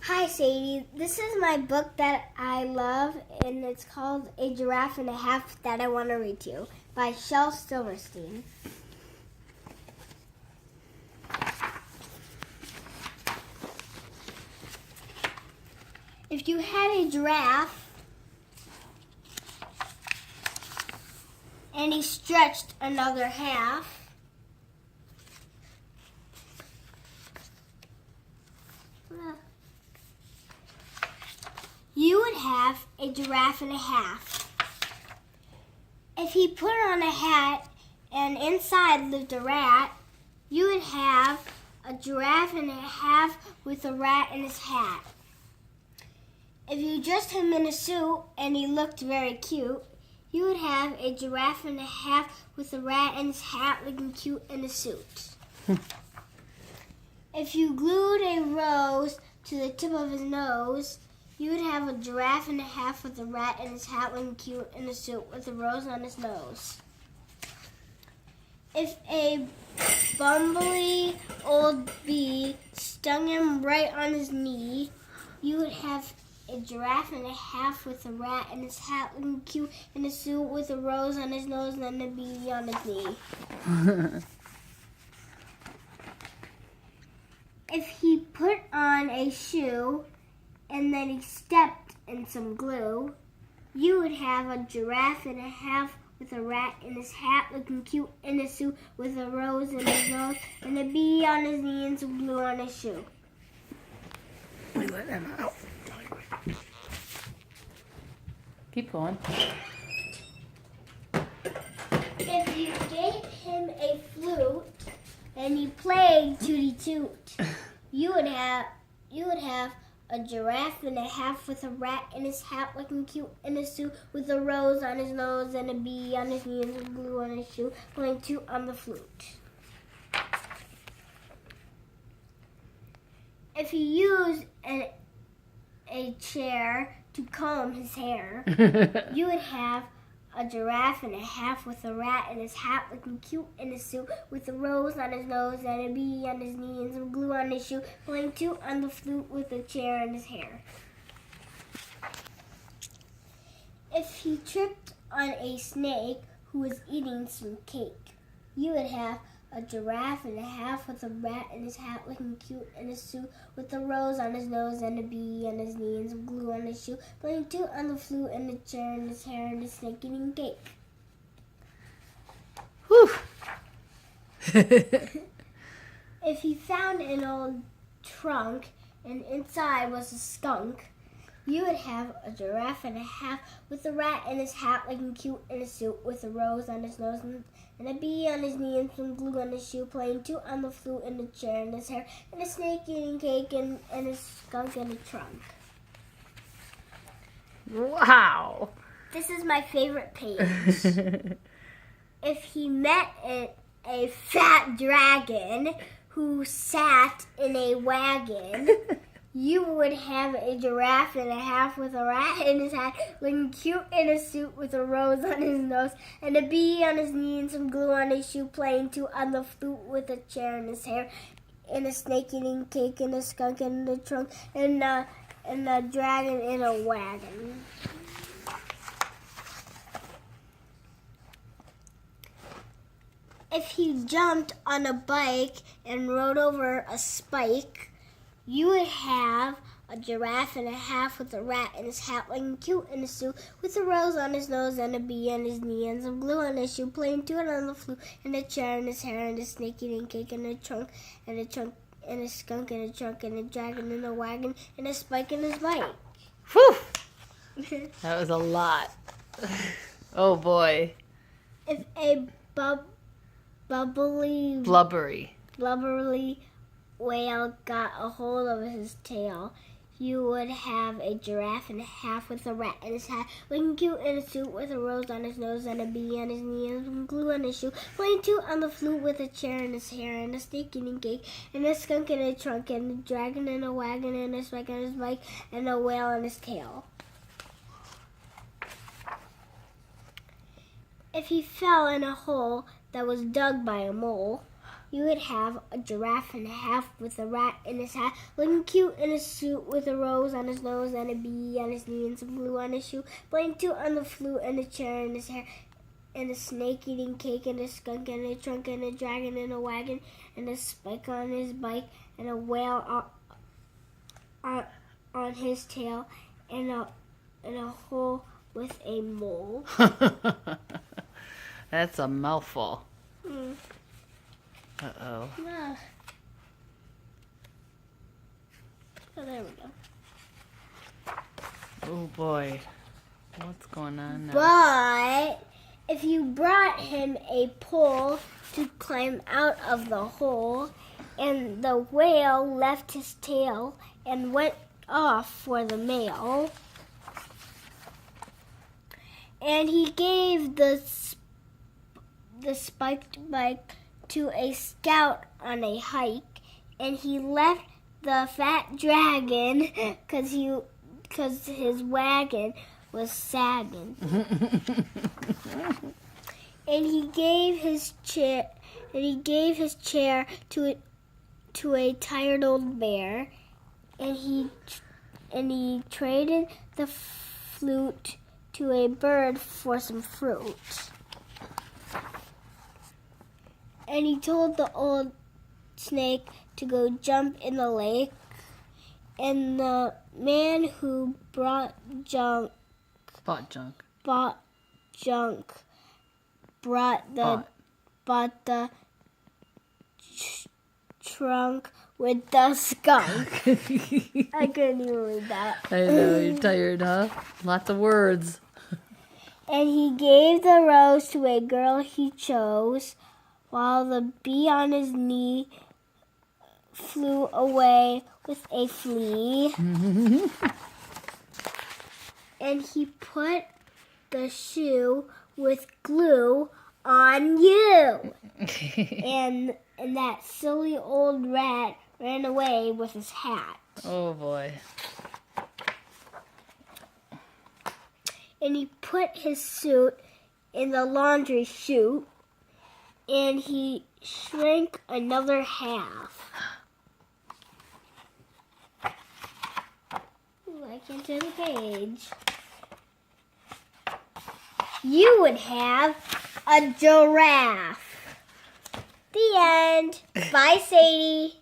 Hi, Sadie. This is my book that I love, and it's called A Giraffe and a Half that I want to read to you by Shel Silverstein. If you had a giraffe and he stretched another half, you would have a giraffe and a half. If he put on a hat and inside lived a rat, you would have a giraffe and a half with a rat in his hat. If you dressed him in a suit and he looked very cute, you would have a giraffe and a half with a rat in his hat looking cute in a suit. If you glued a rose to the tip of his nose, you would have a giraffe and a half with a rat in his hat looking cute in a suit with a rose on his nose. If a bumbly old bee stung him right on his knee, you would have a giraffe and a half with a rat in his hat looking cute in a suit with a rose on his nose and a bee on his knee. If he put on a shoe and then he stepped in some glue, you would have a giraffe and a half with a rat in his hat looking cute in a suit with a rose in his nose and a bee on his knee and some glue on his shoe. We let him out. Keep going. If you gave him a flute and he played tooty toot, you would have a giraffe and a half with a rat in his hat looking cute in a suit with a rose on his nose and a bee on his knee and some glue on his shoe playing toot on the flute. If you used a chair to comb his hair, you would have a giraffe and a half with a rat in his hat looking cute in a suit with a rose on his nose and a bee on his knee and some glue on his shoe playing toot on the flute with a chair in his hair. If he tripped on a snake who was eating some cake, you would have a giraffe and a half with a rat in his hat looking cute in a suit with a rose on his nose and a bee on his knee and some glue on his shoe playing toot on the flute and a chair in his hair and a snake eating cake. Whew. If he found an old trunk and inside was a skunk, you would have a giraffe and a half with a rat in his hat looking cute in a suit with a rose on his nose and a bee on his knee and some glue on his shoe playing toot on the flute and a chair in his hair and a snake eating cake and a skunk in a trunk. Wow. This is my favorite page. If he met a fat dragon who sat in a wagon, you would have a giraffe and a half with a rat in his hat looking cute in a suit with a rose on his nose and a bee on his knee and some glue on his shoe playing toot on the flute with a chair in his hair and a snake eating cake and a skunk in the trunk and a dragon in a wagon. If he jumped on a bike and rode over a spike, you would have a giraffe and a half with a rat in his hat looking cute in a suit with a rose on his nose and a bee on his knee and some glue on his shoe playing toot on the flute and a chair in his hair and a snake eating cake and a trunk and a skunk in a trunk and a dragon in a wagon and a spike in his bike. Whew. That was a lot. Oh boy. If a Blubbery whale got a hold of his tail, you would have a giraffe and a half with a rat in his hat looking cute in a suit with a rose on his nose and a bee on his knee and some glue on his shoe playing toot on the flute with a chair in his hair and a snake eating cake and a skunk in a trunk and a dragon in a wagon and a spike on his bike and a whale on his tail. If he fell in a hole that was dug by a mole, you would have a giraffe and a half with a rat in his hat, looking cute in a suit with a rose on his nose and a bee on his knee and some glue on his shoe, playing two on the flute and a chair in his hair, and a snake eating cake and a skunk and a trunk and a dragon in a wagon and a spike on his bike and a whale on his tail and a hole with a mole. That's a mouthful. Mm. Uh-oh. Ah. Oh, there we go. Oh boy. What's going on now? But if you brought him a pole to climb out of the hole, and the whale left his tail and went off for the mail, and he gave the spiked bike to a scout on a hike, and he left the fat dragon because his wagon was sagging. And he gave his chair to a tired old bear, and he traded the flute to a bird for some fruit. And he told the old snake to go jump in the lake, and the man who bought junk brought the trunk with the skunk. I couldn't even read that. I know, you're tired, huh? Lots of words. And he gave the rose to a girl he chose, while the bee on his knee flew away with a flea. And he put the shoe with glue on you. and that silly old rat ran away with his hat. Oh boy. And he put his suit in the laundry chute, and he shrank another half. Ooh, I can't turn the page. You would have a giraffe. The end. Bye, Sadie.